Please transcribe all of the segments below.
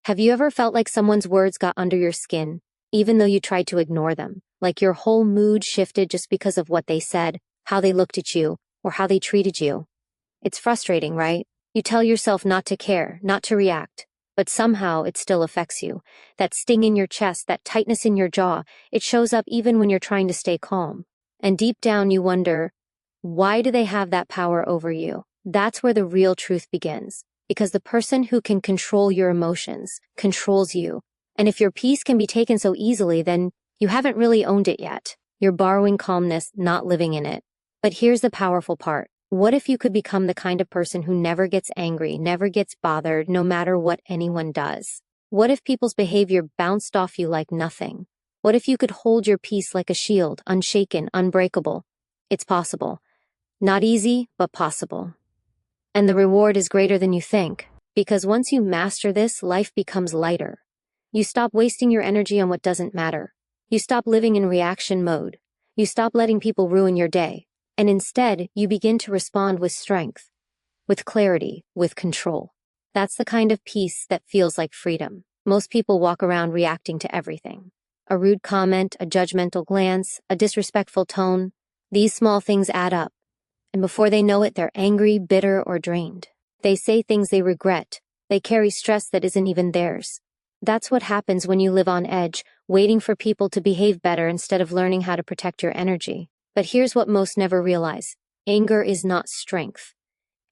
Have you ever felt like someone's words got under your skin, even though you tried to ignore them? Like your whole mood shifted just because of what they said, how they looked at you, or how they treated you? It's frustrating, right? You tell yourself not to care, not to react, but somehow it still affects you. That sting in your chest, that tightness in your jaw, it shows up even when you're trying to stay calm. And deep down you wonder, why do they have that power over you? That's where the real truth begins. Because the person who can control your emotions controls you. And if your peace can be taken so easily, then you haven't really owned it yet. You're borrowing calmness, not living in it. But here's the powerful part. What if you could become the kind of person who never gets angry, never gets bothered, no matter what anyone does? What if people's behavior bounced off you like nothing? What if you could hold your peace like a shield, unshaken, unbreakable? It's possible. Not easy, but possible. And the reward is greater than you think, because once you master this, life becomes lighter. You stop wasting your energy on what doesn't matter. You stop living in reaction mode. You stop letting people ruin your day. And instead, you begin to respond with strength, with clarity, with control. That's the kind of peace that feels like freedom. Most people walk around reacting to everything. A rude comment, a judgmental glance, a disrespectful tone. These small things add up. And before they know it, they're angry, bitter, or drained. They say things they regret. They carry stress that isn't even theirs. That's what happens when you live on edge, waiting for people to behave better instead of learning how to protect your energy. But here's what most never realize. Anger is not strength.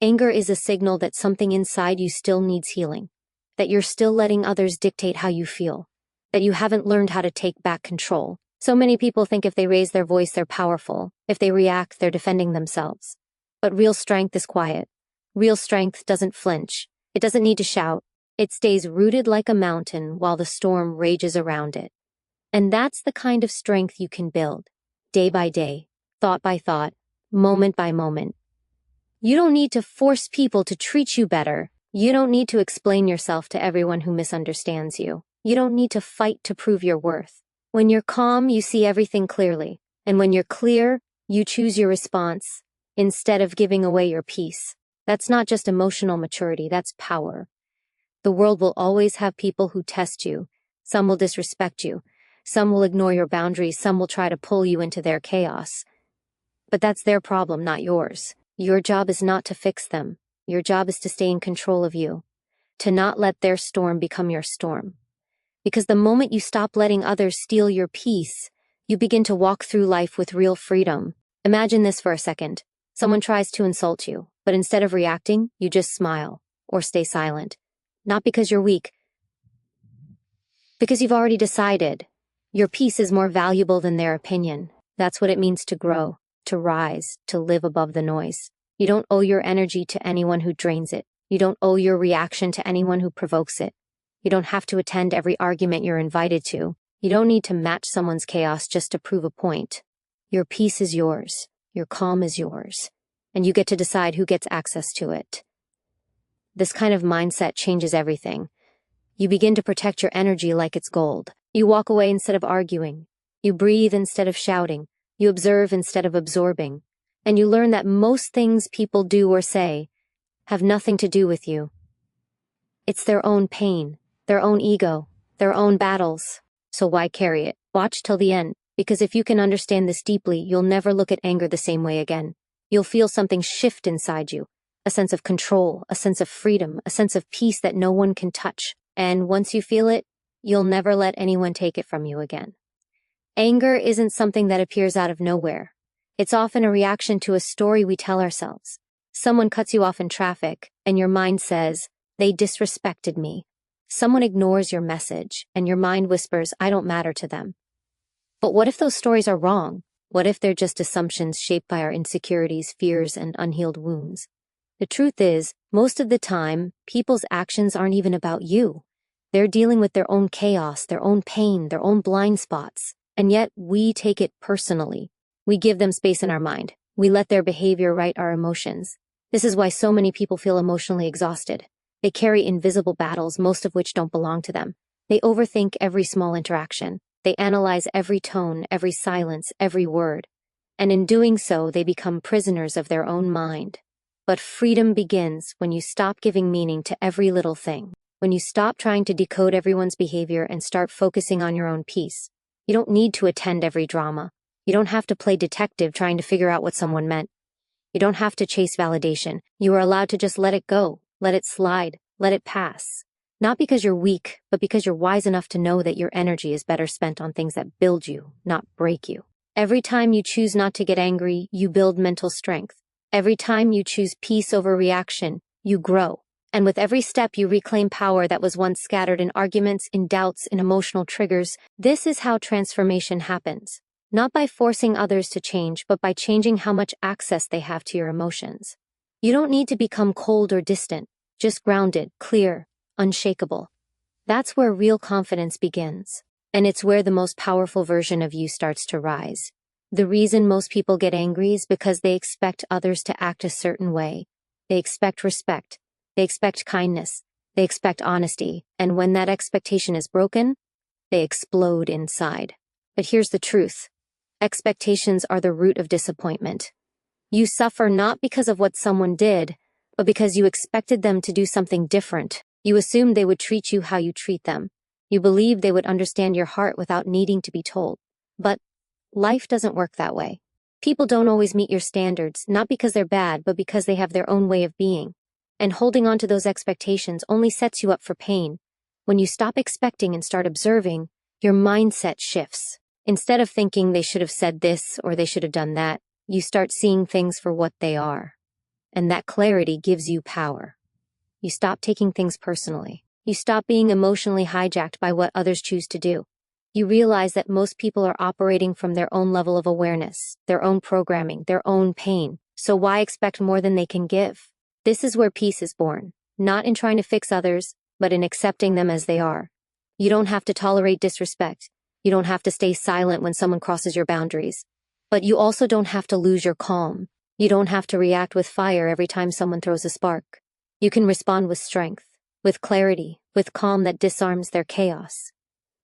Anger is a signal that something inside you still needs healing. That you're still letting others dictate how you feel. That you haven't learned how to take back control. So many people think if they raise their voice, they're powerful. If they react, they're defending themselves. But real strength is quiet. Real strength doesn't flinch. It doesn't need to shout. It stays rooted like a mountain while the storm rages around it. And that's the kind of strength you can build, day by day, thought by thought, moment by moment. You don't need to force people to treat you better. You don't need to explain yourself to everyone who misunderstands you. You don't need to fight to prove your worth. When you're calm, you see everything clearly. And when you're clear, you choose your response instead of giving away your peace. That's not just emotional maturity, that's power. The world will always have people who test you. Some will disrespect you. Some will ignore your boundaries. Some will try to pull you into their chaos. But that's their problem, not yours. Your job is not to fix them. Your job is to stay in control of you. To not let their storm become your storm. Because the moment you stop letting others steal your peace, you begin to walk through life with real freedom. Imagine this for a second. Someone tries to insult you, but instead of reacting, you just smile or stay silent. Not because you're weak, because you've already decided. Your peace is more valuable than their opinion. That's what it means to grow, to rise, to live above the noise. You don't owe your energy to anyone who drains it. You don't owe your reaction to anyone who provokes it. You don't have to attend every argument you're invited to. You don't need to match someone's chaos just to prove a point. Your peace is yours. Your calm is yours. And you get to decide who gets access to it. This kind of mindset changes everything. You begin to protect your energy like it's gold. You walk away instead of arguing. You breathe instead of shouting. You observe instead of absorbing. And you learn that most things people do or say have nothing to do with you. It's their own pain, their own ego, their own battles. So why carry it? Watch till the end, because if you can understand this deeply, you'll never look at anger the same way again. You'll feel something shift inside you, a sense of control, a sense of freedom, a sense of peace that no one can touch. And once you feel it, you'll never let anyone take it from you again. Anger isn't something that appears out of nowhere. It's often a reaction to a story we tell ourselves. Someone cuts you off in traffic, and your mind says, "They disrespected me." Someone ignores your message, and your mind whispers, "I don't matter to them." But what if those stories are wrong? What if they're just assumptions shaped by our insecurities, fears, and unhealed wounds? The truth is, most of the time, people's actions aren't even about you. They're dealing with their own chaos, their own pain, their own blind spots. And yet, we take it personally. We give them space in our mind. We let their behavior write our emotions. This is why so many people feel emotionally exhausted. They carry invisible battles, most of which don't belong to them. They overthink every small interaction. They analyze every tone, every silence, every word. And in doing so, they become prisoners of their own mind. But freedom begins when you stop giving meaning to every little thing. When you stop trying to decode everyone's behavior and start focusing on your own peace. You don't need to attend every drama. You don't have to play detective trying to figure out what someone meant. You don't have to chase validation. You are allowed to just let it go, let it slide, let it pass. Not because you're weak, but because you're wise enough to know that your energy is better spent on things that build you, not break you. Every time you choose not to get angry, you build mental strength. Every time you choose peace over reaction, you grow. And with every step you reclaim power that was once scattered in arguments, in doubts, in emotional triggers. This is how transformation happens. Not by forcing others to change, but by changing how much access they have to your emotions. You don't need to become cold or distant, just grounded, clear, unshakable. That's where real confidence begins. And it's where the most powerful version of you starts to rise. The reason most people get angry is because they expect others to act a certain way. They expect respect. They expect kindness. They expect honesty. And when that expectation is broken, they explode inside. But here's the truth. Expectations are the root of disappointment. You suffer not because of what someone did, but because you expected them to do something different. You assumed they would treat you how you treat them. You believed they would understand your heart without needing to be told. But life doesn't work that way. People don't always meet your standards, not because they're bad, but because they have their own way of being. And holding on to those expectations only sets you up for pain. When you stop expecting and start observing, your mindset shifts. Instead of thinking they should have said this or they should have done that, you start seeing things for what they are. And that clarity gives you power. You stop taking things personally. You stop being emotionally hijacked by what others choose to do. You realize that most people are operating from their own level of awareness, their own programming, their own pain. So why expect more than they can give? This is where peace is born, not in trying to fix others, but in accepting them as they are. You don't have to tolerate disrespect. You don't have to stay silent when someone crosses your boundaries. But you also don't have to lose your calm. You don't have to react with fire every time someone throws a spark. You can respond with strength, with clarity, with calm that disarms their chaos.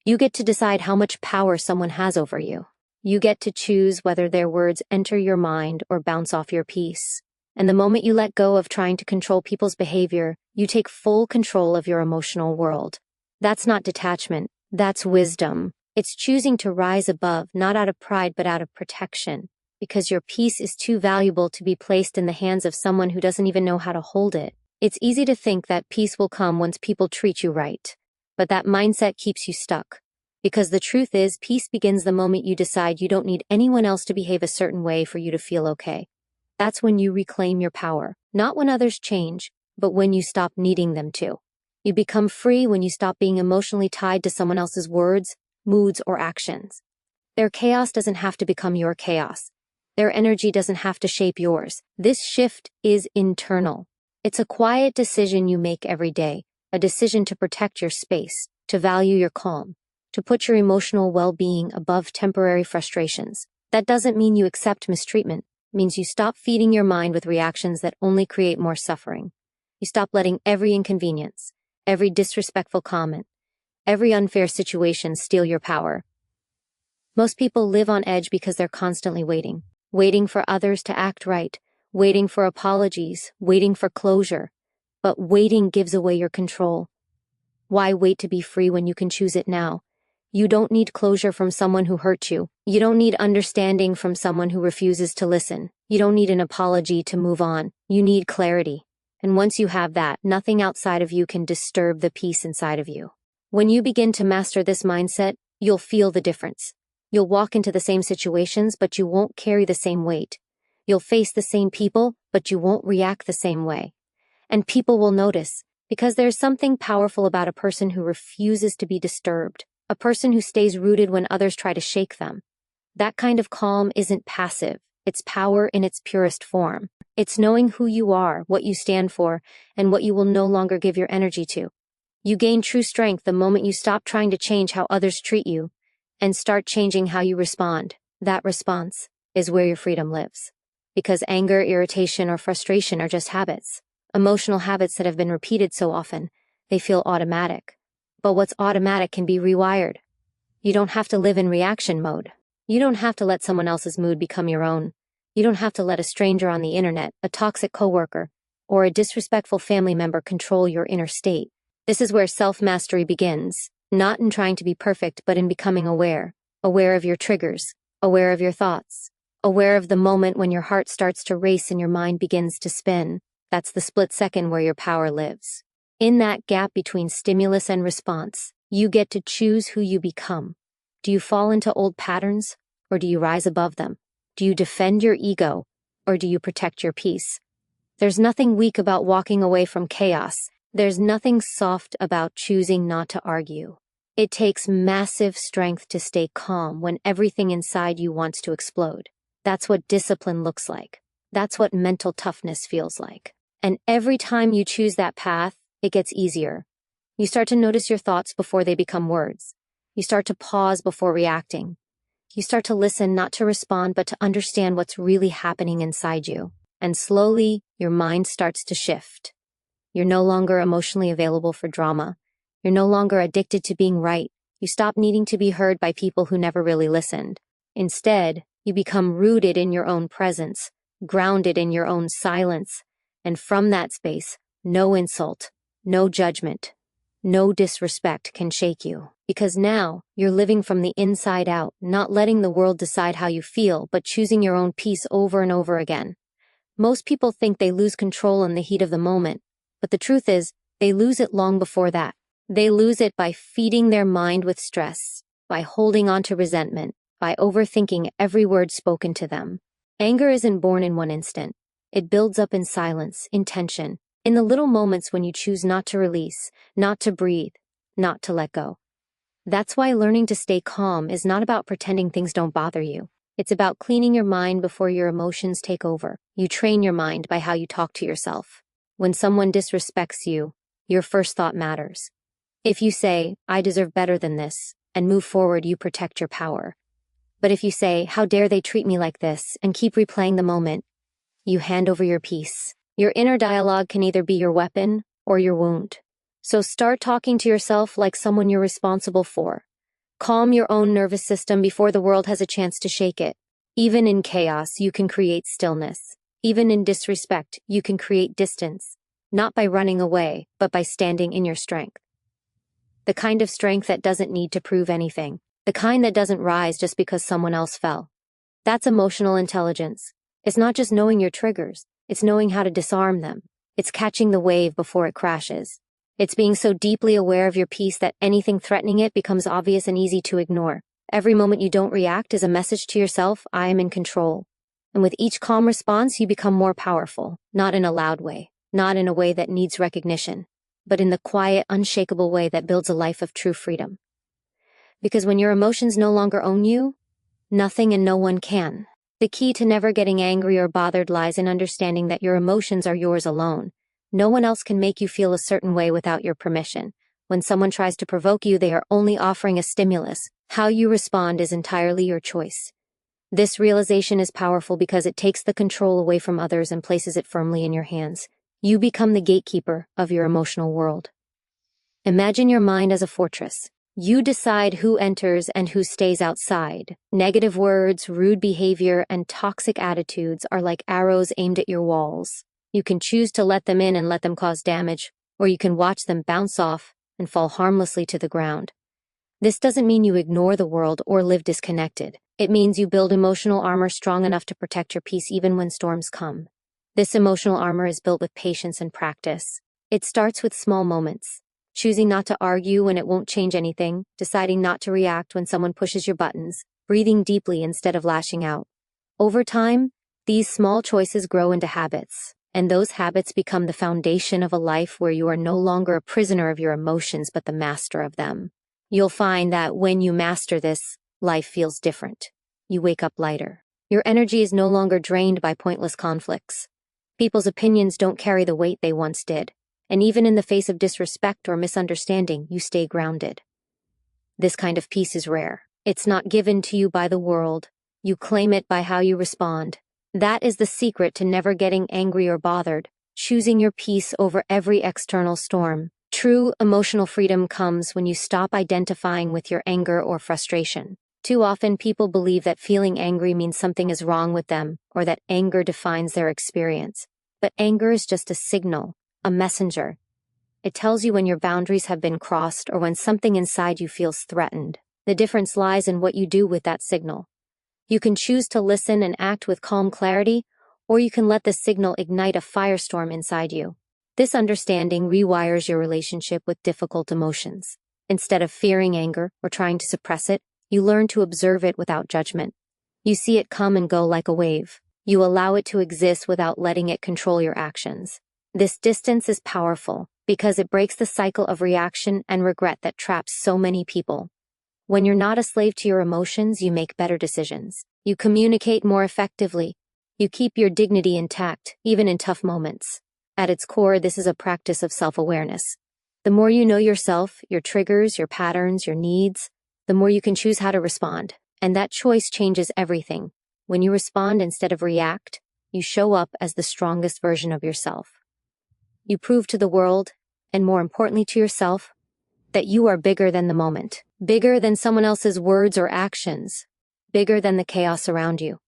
You get to decide how much power someone has over you. You get to choose whether their words enter your mind or bounce off your peace. And the moment you let go of trying to control people's behavior, you take full control of your emotional world. That's not detachment, that's wisdom. It's choosing to rise above, not out of pride but out of protection, because your peace is too valuable to be placed in the hands of someone who doesn't even know how to hold it. It's easy to think that peace will come once people treat you right, but that mindset keeps you stuck. Because the truth is, peace begins the moment you decide you don't need anyone else to behave a certain way for you to feel okay. That's when you reclaim your power, not when others change, but when you stop needing them to. You become free when you stop being emotionally tied to someone else's words, moods, or actions. Their chaos doesn't have to become your chaos. Their energy doesn't have to shape yours. This shift is internal. It's a quiet decision you make every day, a decision to protect your space, to value your calm, to put your emotional well-being above temporary frustrations. That doesn't mean you accept mistreatment. It means you stop feeding your mind with reactions that only create more suffering. You stop letting every inconvenience, every disrespectful comment, every unfair situation steal your power. Most people live on edge because they're constantly waiting for others to act right, waiting for apologies, waiting for closure. But waiting gives away your control. Why wait to be free when you can choose it now? You don't need closure from someone who hurt you. You don't need understanding from someone who refuses to listen. You don't need an apology to move on. You need clarity. And once you have that, nothing outside of you can disturb the peace inside of you. When you begin to master this mindset, you'll feel the difference. You'll walk into the same situations, but you won't carry the same weight. You'll face the same people, but you won't react the same way. And people will notice, because there's something powerful about a person who refuses to be disturbed, a person who stays rooted when others try to shake them. That kind of calm isn't passive. It's power in its purest form. It's knowing who you are, what you stand for, and what you will no longer give your energy to. You gain true strength the moment you stop trying to change how others treat you and start changing how you respond. That response is where your freedom lives. Because anger, irritation, or frustration are just habits. Emotional habits that have been repeated so often, they feel automatic. But what's automatic can be rewired. You don't have to live in reaction mode. You don't have to let someone else's mood become your own. You don't have to let a stranger on the internet, a toxic coworker, or a disrespectful family member control your inner state. This is where self-mastery begins, not in trying to be perfect, but in becoming aware. Aware of your triggers, aware of your thoughts, aware of the moment when your heart starts to race and your mind begins to spin. That's the split second where your power lives. In that gap between stimulus and response, you get to choose who you become. Do you fall into old patterns, or do you rise above them? Do you defend your ego, or do you protect your peace? There's nothing weak about walking away from chaos. There's nothing soft about choosing not to argue. It takes massive strength to stay calm when everything inside you wants to explode. That's what discipline looks like. That's what mental toughness feels like. And every time you choose that path, it gets easier. You start to notice your thoughts before they become words. You start to pause before reacting. You start to listen, not to respond, but to understand what's really happening inside you. And slowly, your mind starts to shift. You're no longer emotionally available for drama. You're no longer addicted to being right. You stop needing to be heard by people who never really listened. Instead, you become rooted in your own presence, grounded in your own silence. And from that space, no insult, no judgment, no disrespect can shake you. Because now, you're living from the inside out, not letting the world decide how you feel, but choosing your own peace over and over again. Most people think they lose control in the heat of the moment, but the truth is, they lose it long before that. They lose it by feeding their mind with stress, by holding on to resentment, by overthinking every word spoken to them. Anger isn't born in one instant. It builds up in silence, in tension, in the little moments when you choose not to release, not to breathe, not to let go. That's why learning to stay calm is not about pretending things don't bother you. It's about cleaning your mind before your emotions take over. You train your mind by how you talk to yourself. When someone disrespects you, your first thought matters. If you say, "I deserve better than this," and move forward, you protect your power. But if you say, "How dare they treat me like this," and keep replaying the moment, you hand over your peace. Your inner dialogue can either be your weapon or your wound. So start talking to yourself like someone you're responsible for. Calm your own nervous system before the world has a chance to shake it. Even in chaos, you can create stillness. Even in disrespect, you can create distance. Not by running away, but by standing in your strength. The kind of strength that doesn't need to prove anything. The kind that doesn't rise just because someone else fell. That's emotional intelligence. It's not just knowing your triggers. It's knowing how to disarm them. It's catching the wave before it crashes. It's being so deeply aware of your peace that anything threatening it becomes obvious and easy to ignore. Every moment you don't react is a message to yourself, "I am in control." And with each calm response, you become more powerful. Not in a loud way. Not in a way that needs recognition. But in the quiet, unshakable way that builds a life of true freedom. Because when your emotions no longer own you, nothing and no one can. The key to never getting angry or bothered lies in understanding that your emotions are yours alone. No one else can make you feel a certain way without your permission. When someone tries to provoke you, they are only offering a stimulus. How you respond is entirely your choice. This realization is powerful because it takes the control away from others and places it firmly in your hands. You become the gatekeeper of your emotional world. Imagine your mind as a fortress. You decide who enters and who stays outside. Negative words, rude behavior, and toxic attitudes are like arrows aimed at your walls. You can choose to let them in and let them cause damage, or you can watch them bounce off and fall harmlessly to the ground. This doesn't mean you ignore the world or live disconnected. It means you build emotional armor strong enough to protect your peace even when storms come. This emotional armor is built with patience and practice. It starts with small moments. Choosing not to argue when it won't change anything, deciding not to react when someone pushes your buttons, breathing deeply instead of lashing out. Over time, these small choices grow into habits, and those habits become the foundation of a life where you are no longer a prisoner of your emotions but the master of them. You'll find that when you master this, life feels different. You wake up lighter. Your energy is no longer drained by pointless conflicts. People's opinions don't carry the weight they once did. And even in the face of disrespect or misunderstanding, you stay grounded. This kind of peace is rare. It's not given to you by the world. You claim it by how you respond. That is the secret to never getting angry or bothered, choosing your peace over every external storm. True emotional freedom comes when you stop identifying with your anger or frustration. Too often people believe that feeling angry means something is wrong with them, or that anger defines their experience. But anger is just a signal, a messenger. It tells you when your boundaries have been crossed or when something inside you feels threatened. The difference lies in what you do with that signal. You can choose to listen and act with calm clarity, or you can let the signal ignite a firestorm inside you. This understanding rewires your relationship with difficult emotions. Instead of fearing anger or trying to suppress it, you learn to observe it without judgment. You see it come and go like a wave. You allow it to exist without letting it control your actions. This distance is powerful because it breaks the cycle of reaction and regret that traps so many people. When you're not a slave to your emotions, you make better decisions. You communicate more effectively. You keep your dignity intact, even in tough moments. At its core, this is a practice of self-awareness. The more you know yourself, your triggers, your patterns, your needs, the more you can choose how to respond. And that choice changes everything. When you respond instead of react, you show up as the strongest version of yourself. You prove to the world, and more importantly to yourself, that you are bigger than the moment, bigger than someone else's words or actions, bigger than the chaos around you.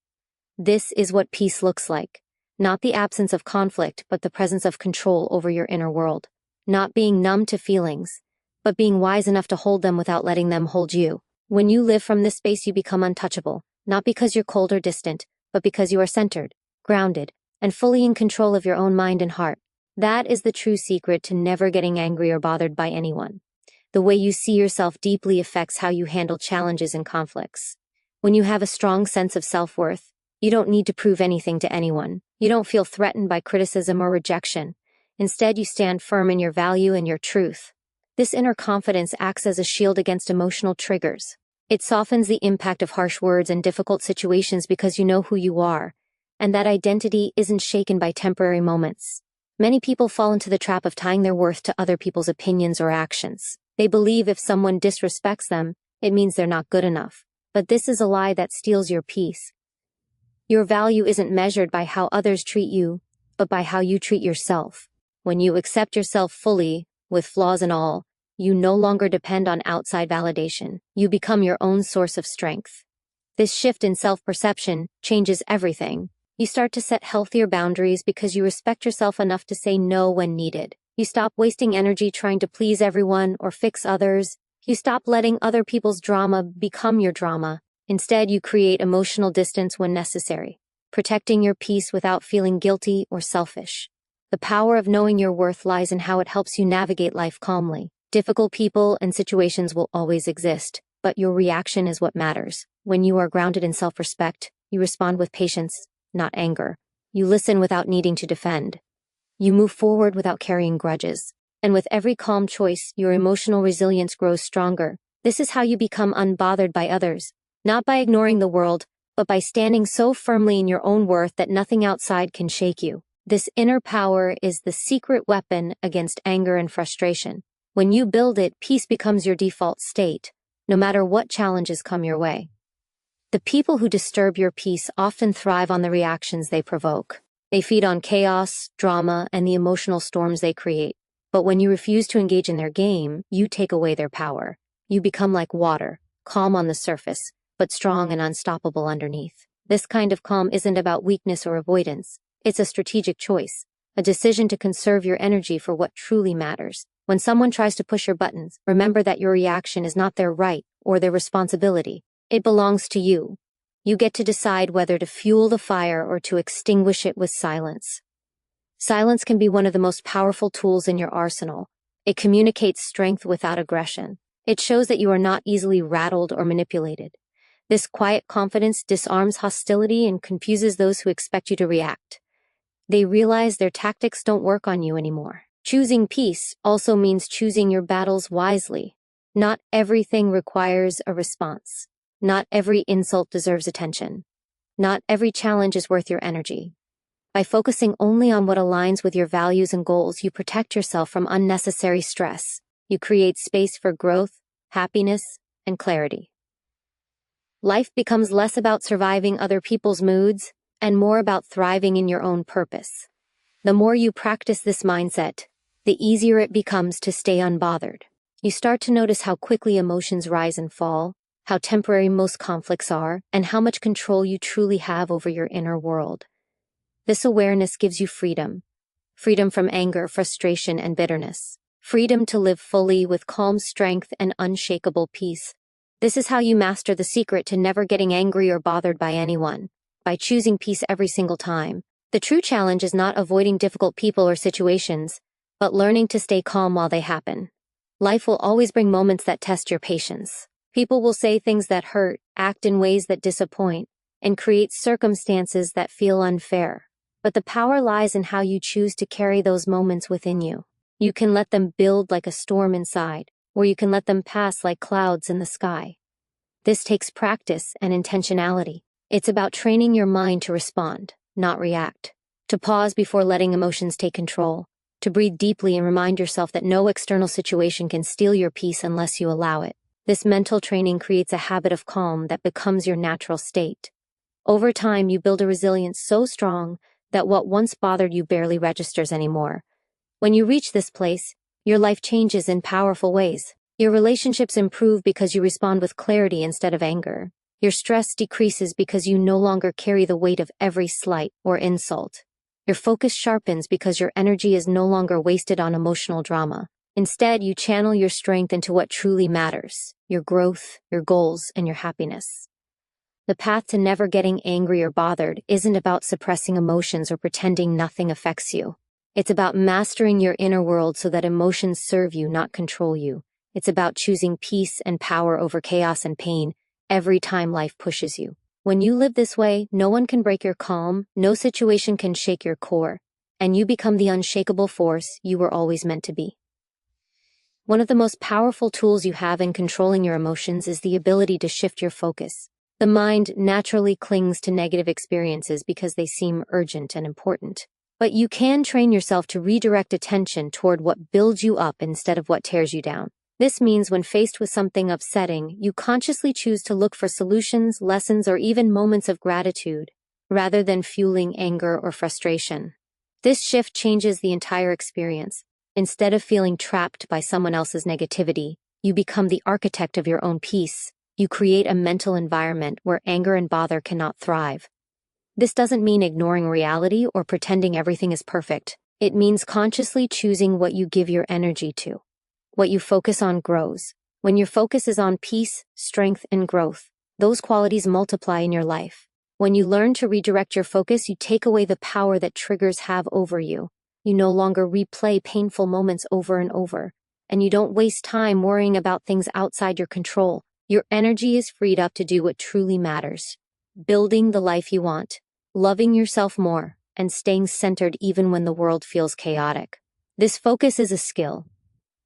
This is what peace looks like. Not the absence of conflict, but the presence of control over your inner world. Not being numb to feelings, but being wise enough to hold them without letting them hold you. When you live from this space, you become untouchable, not because you're cold or distant, but because you are centered, grounded, and fully in control of your own mind and heart. That is the true secret to never getting angry or bothered by anyone. The way you see yourself deeply affects how you handle challenges and conflicts. When you have a strong sense of self-worth, you don't need to prove anything to anyone. You don't feel threatened by criticism or rejection. Instead, you stand firm in your value and your truth. This inner confidence acts as a shield against emotional triggers. It softens the impact of harsh words and difficult situations because you know who you are, and that identity isn't shaken by temporary moments. Many people fall into the trap of tying their worth to other people's opinions or actions. They believe if someone disrespects them, it means they're not good enough. But this is a lie that steals your peace. Your value isn't measured by how others treat you, but by how you treat yourself. When you accept yourself fully, with flaws and all, you no longer depend on outside validation. You become your own source of strength. This shift in self-perception changes everything. You start to set healthier boundaries because you respect yourself enough to say no when needed. You stop wasting energy trying to please everyone or fix others. You stop letting other people's drama become your drama. Instead, you create emotional distance when necessary, protecting your peace without feeling guilty or selfish. The power of knowing your worth lies in how it helps you navigate life calmly. Difficult people and situations will always exist, but your reaction is what matters. When you are grounded in self-respect, you respond with patience, not anger. You listen without needing to defend. You move forward without carrying grudges. And with every calm choice, your emotional resilience grows stronger. This is how you become unbothered by others, not by ignoring the world, but by standing so firmly in your own worth that nothing outside can shake you. This inner power is the secret weapon against anger and frustration. When you build it, peace becomes your default state, no matter what challenges come your way. The people who disturb your peace often thrive on the reactions they provoke. They feed on chaos, drama, and the emotional storms they create. But when you refuse to engage in their game, you take away their power. You become like water, calm on the surface, but strong and unstoppable underneath. This kind of calm isn't about weakness or avoidance. It's a strategic choice, a decision to conserve your energy for what truly matters. When someone tries to push your buttons, remember that your reaction is not their right or their responsibility. It belongs to you. You get to decide whether to fuel the fire or to extinguish it with silence. Silence can be one of the most powerful tools in your arsenal. It communicates strength without aggression. It shows that you are not easily rattled or manipulated. This quiet confidence disarms hostility and confuses those who expect you to react. They realize their tactics don't work on you anymore. Choosing peace also means choosing your battles wisely. Not everything requires a response. Not every insult deserves attention. Not every challenge is worth your energy. By focusing only on what aligns with your values and goals, you protect yourself from unnecessary stress. You create space for growth, happiness, and clarity. Life becomes less about surviving other people's moods and more about thriving in your own purpose. The more you practice this mindset, the easier it becomes to stay unbothered. You start to notice how quickly emotions rise and fall, how temporary most conflicts are, and how much control you truly have over your inner world. This awareness gives you freedom. Freedom from anger, frustration, and bitterness. freedom to live fully with calm strength and unshakable peace. This is how you master the secret to never getting angry or bothered by anyone, by choosing peace every single time. The true challenge is not avoiding difficult people or situations, but learning to stay calm while they happen. Life will always bring moments that test your patience. People will say things that hurt, act in ways that disappoint, and create circumstances that feel unfair. But the power lies in how you choose to carry those moments within you. You can let them build like a storm inside, or you can let them pass like clouds in the sky. This takes practice and intentionality. It's about training your mind to respond, not react, to pause before letting emotions take control, to breathe deeply and remind yourself that no external situation can steal your peace unless you allow it. This mental training creates a habit of calm that becomes your natural state. Over time, you build a resilience so strong that what once bothered you barely registers anymore. When you reach this place, your life changes in powerful ways. Your relationships improve because you respond with clarity instead of anger. Your stress decreases because you no longer carry the weight of every slight or insult. Your focus sharpens because your energy is no longer wasted on emotional drama. Instead, you channel your strength into what truly matters: your growth, your goals, and your happiness. The path to never getting angry or bothered isn't about suppressing emotions or pretending nothing affects you. It's about mastering your inner world so that emotions serve you, not control you. It's about choosing peace and power over chaos and pain every time life pushes you. When you live this way, no one can break your calm, no situation can shake your core, and you become the unshakable force you were always meant to be. One of the most powerful tools you have in controlling your emotions is the ability to shift your focus. The mind naturally clings to negative experiences because they seem urgent and important. But you can train yourself to redirect attention toward what builds you up instead of what tears you down. This means when faced with something upsetting, you consciously choose to look for solutions, lessons, or even moments of gratitude, rather than fueling anger or frustration. This shift changes the entire experience. Instead of feeling trapped by someone else's negativity, you become the architect of your own peace. You create a mental environment where anger and bother cannot thrive. This doesn't mean ignoring reality or pretending everything is perfect. It means consciously choosing what you give your energy to. What you focus on grows. When your focus is on peace, strength, and growth, those qualities multiply in your life. When you learn to redirect your focus, you take away the power that triggers have over you. You no longer replay painful moments over and over, and you don't waste time worrying about things outside your control. Your energy is freed up to do what truly matters: building the life you want, loving yourself more, and staying centered even when the world feels chaotic. This focus is a skill.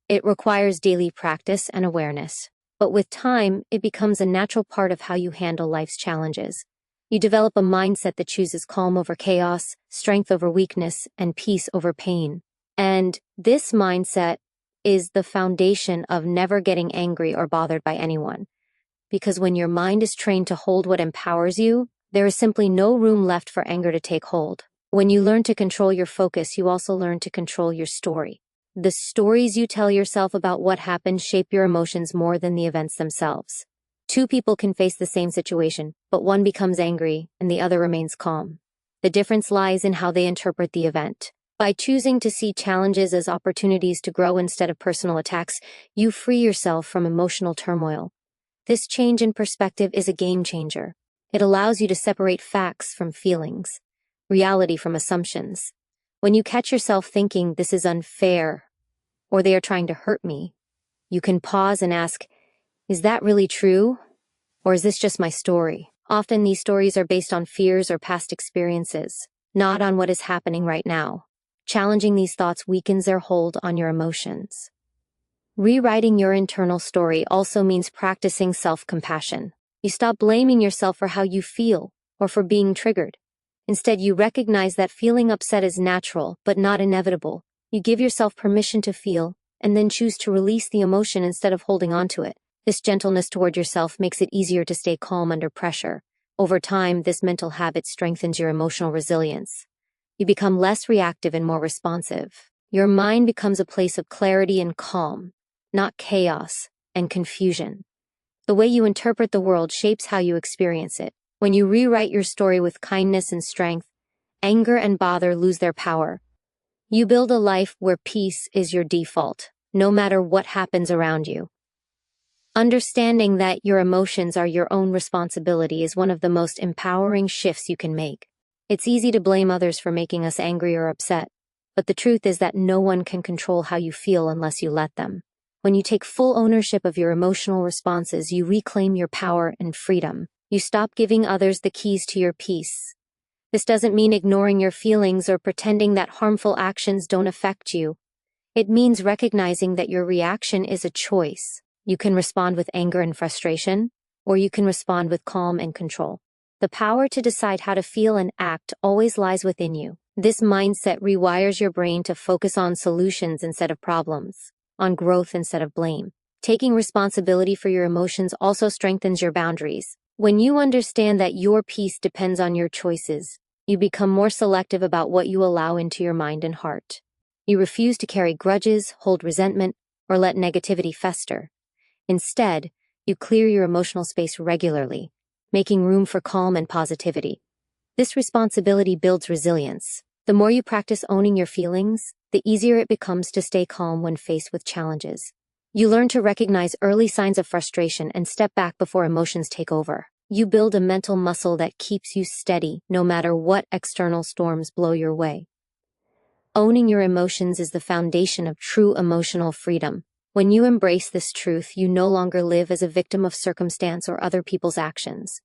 It requires daily practice and awareness, but with time, it becomes a natural part of how you handle life's challenges. You develop a mindset that chooses calm over chaos, strength over weakness, and peace over pain. And this mindset is the foundation of never getting angry or bothered by anyone. Because when your mind is trained to hold what empowers you, there is simply no room left for anger to take hold. When you learn to control your focus, you also learn to control your story. The stories you tell yourself about what happened shape your emotions more than the events themselves. Two people can face the same situation, but one becomes angry and the other remains calm. The difference lies in how they interpret the event. By choosing to see challenges as opportunities to grow instead of personal attacks, you free yourself from emotional turmoil. This change in perspective is a game changer. It allows you to separate facts from feelings, reality from assumptions. When you catch yourself thinking this is unfair, or they are trying to hurt me, you can pause and ask, is that really true? Or is this just my story? Often these stories are based on fears or past experiences, not on what is happening right now. Challenging these thoughts weakens their hold on your emotions. Rewriting your internal story also means practicing self-compassion. You stop blaming yourself for how you feel or for being triggered. Instead, you recognize that feeling upset is natural, but not inevitable. You give yourself permission to feel, and then choose to release the emotion instead of holding on to it. This gentleness toward yourself makes it easier to stay calm under pressure. Over time, this mental habit strengthens your emotional resilience. You become less reactive and more responsive. Your mind becomes a place of clarity and calm, not chaos and confusion. The way you interpret the world shapes how you experience it. When you rewrite your story with kindness and strength, anger and bother lose their power. You build a life where peace is your default, no matter what happens around you. Understanding that your emotions are your own responsibility is one of the most empowering shifts you can make. It's easy to blame others for making us angry or upset, but the truth is that no one can control how you feel unless you let them. When you take full ownership of your emotional responses, you reclaim your power and freedom. You stop giving others the keys to your peace. This doesn't mean ignoring your feelings or pretending that harmful actions don't affect you. It means recognizing that your reaction is a choice. You can respond with anger and frustration, or you can respond with calm and control. The power to decide how to feel and act always lies within you. This mindset rewires your brain to focus on solutions instead of problems, on growth instead of blame. Taking responsibility for your emotions also strengthens your boundaries. When you understand that your peace depends on your choices, you become more selective about what you allow into your mind and heart. You refuse to carry grudges, hold resentment, or let negativity fester. Instead, you clear your emotional space regularly, making room for calm and positivity. This responsibility builds resilience. The more you practice owning your feelings, the easier it becomes to stay calm when faced with challenges. You learn to recognize early signs of frustration and step back before emotions take over. You build a mental muscle that keeps you steady no matter what external storms blow your way. Owning your emotions is the foundation of true emotional freedom. When you embrace this truth, you no longer live as a victim of circumstance or other people's actions.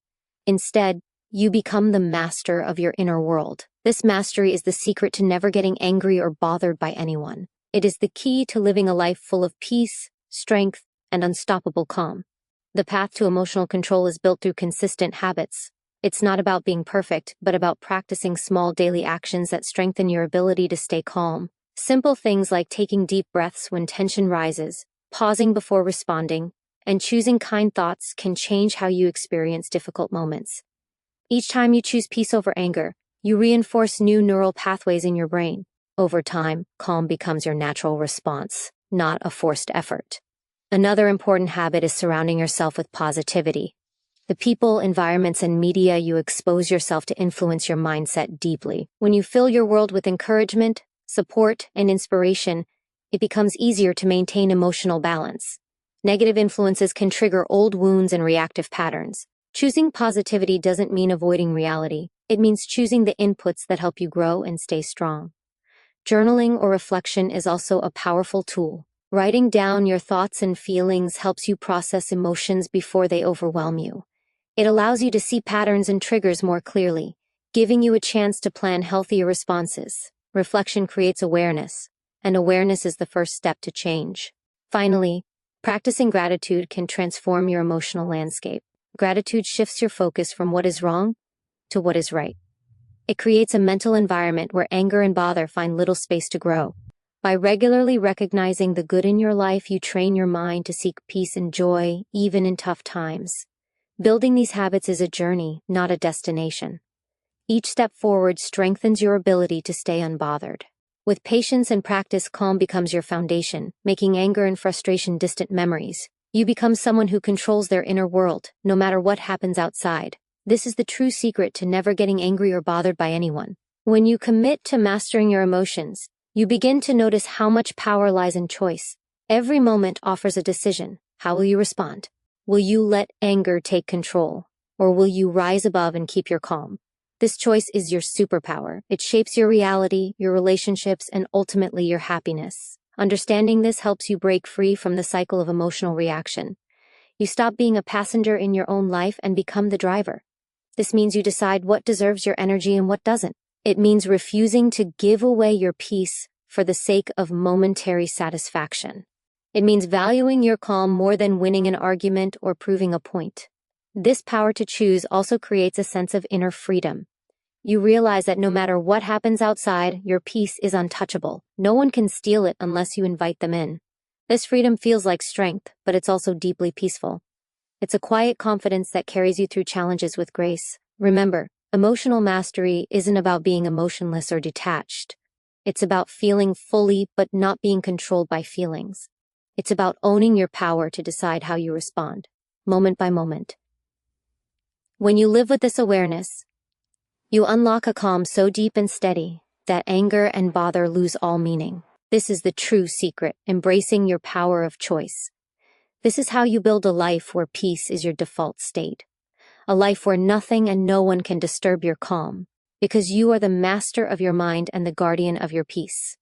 Instead, you become the master of your inner world. This mastery is the secret to never getting angry or bothered by anyone. It is the key to living a life full of peace, strength, and unstoppable calm. The path to emotional control is built through consistent habits. It's not about being perfect, but about practicing small daily actions that strengthen your ability to stay calm. Simple things like taking deep breaths when tension rises, pausing before responding, and choosing kind thoughts can change how you experience difficult moments. Each time you choose peace over anger, you reinforce new neural pathways in your brain. Over time, calm becomes your natural response, not a forced effort. Another important habit is surrounding yourself with positivity. The people, environments, and media you expose yourself to influence your mindset deeply. When you fill your world with encouragement, support, and inspiration, it becomes easier to maintain emotional balance. Negative influences can trigger old wounds and reactive patterns. Choosing positivity doesn't mean avoiding reality. It means choosing the inputs that help you grow and stay strong. Journaling or reflection is also a powerful tool. Writing down your thoughts and feelings helps you process emotions before they overwhelm you. It allows you to see patterns and triggers more clearly, giving you a chance to plan healthier responses. Reflection creates awareness, and awareness is the first step to change. Finally, practicing gratitude can transform your emotional landscape. Gratitude shifts your focus from what is wrong to what is right. It creates a mental environment where anger and bother find little space to grow. By regularly recognizing the good in your life, you train your mind to seek peace and joy, even in tough times. Building these habits is a journey, not a destination. Each step forward strengthens your ability to stay unbothered. With patience and practice, calm becomes your foundation, making anger and frustration distant memories. You become someone who controls their inner world, no matter what happens outside. This is the true secret to never getting angry or bothered by anyone. When you commit to mastering your emotions, you begin to notice how much power lies in choice. Every moment offers a decision. How will you respond? Will you let anger take control, or will you rise above and keep your calm? This choice is your superpower. It shapes your reality, your relationships, and ultimately your happiness. Understanding this helps you break free from the cycle of emotional reaction. You stop being a passenger in your own life and become the driver. This means you decide what deserves your energy and what doesn't. It means refusing to give away your peace for the sake of momentary satisfaction. It means valuing your calm more than winning an argument or proving a point. This power to choose also creates a sense of inner freedom. You realize that no matter what happens outside, your peace is untouchable. No one can steal it unless you invite them in. This freedom feels like strength, but it's also deeply peaceful. It's a quiet confidence that carries you through challenges with grace. Remember, emotional mastery isn't about being emotionless or detached. It's about feeling fully but not being controlled by feelings. It's about owning your power to decide how you respond, moment by moment. When you live with this awareness, you unlock a calm so deep and steady that anger and bother lose all meaning. This is the true secret, embracing your power of choice. This is how you build a life where peace is your default state. A life where nothing and no one can disturb your calm, because you are the master of your mind and the guardian of your peace.